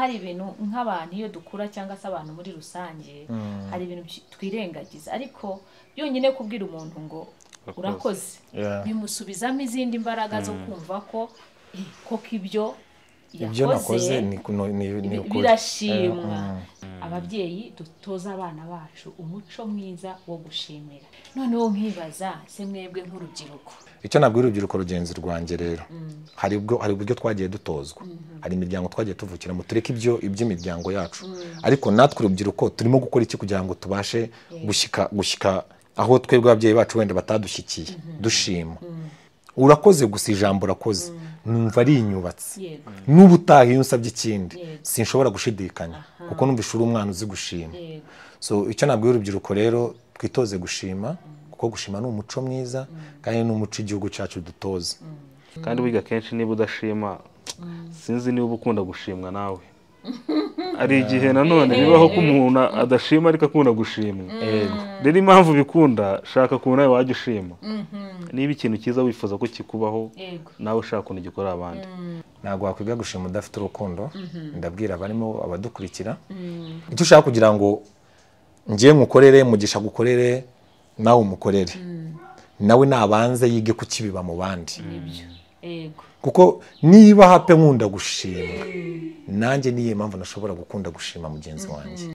hari ibintu nk'abantu iyo dukura cyangwa se abantu muri rusange hari ibintu twirengagiza ariko byonyine kubwira umuntu ngo urakoze bimusubizamo izindi mbaraga zo kumva ko koko ibyo nakoze ni birashimwa. Ababyeyi dutoza abana bacu umuco mwiza wo gushimira. Noneho nkibaza se mwebwe nk'urubyiruko icyo nabwira urubyiruko rugenzi rwanjye rero hari uburyo twagiye dutozwa, hari imiryango twagiye tuvukira mu tureke iby'imiryango yacu, ariko natwe urubyiruko turimo gukora iki kugira ngo tubashe gushyika aho twebwe ababyeyi bacu wenda batadushyikiye dushima. Urakoze gusa ijambo urakoze numva ari inyubatse n'ubutaha iyo unsabye ikindi sinshobora gushidikanya kuko numva ishuri umwana uzi gushima. So icyo nabwira urubyiruko rero twitoze gushima kuko gushima ni umuco mwiza kandi ni umuco igihugu cyacu dutoza. Kandi wiga kenshi niba udashima sinzi niba ukunda gushimwa nawe. Ari igihe nanone bibaho ko umuntu adashima ariko akunda gushimwa. Rero impamvu bikunda shaka kubona nawe wajya ushima. Niba ikintu cyiza wifuza ko kikubaho nawe ushaka ukuntu gikorera abandi. Ntabwo wakwiga gushima udafite urukundo. Ndabwira abarimo abadukurikira icyo ushaka kugira ngo ngiye mukorere mugisha gukorere nawe umukorere nawe nabanze yige kukibiba mu bandi. Kuko niba hape nkunda gushima nanjye niye mpamvu nashobora gukunda gushima mugenzi wanjye.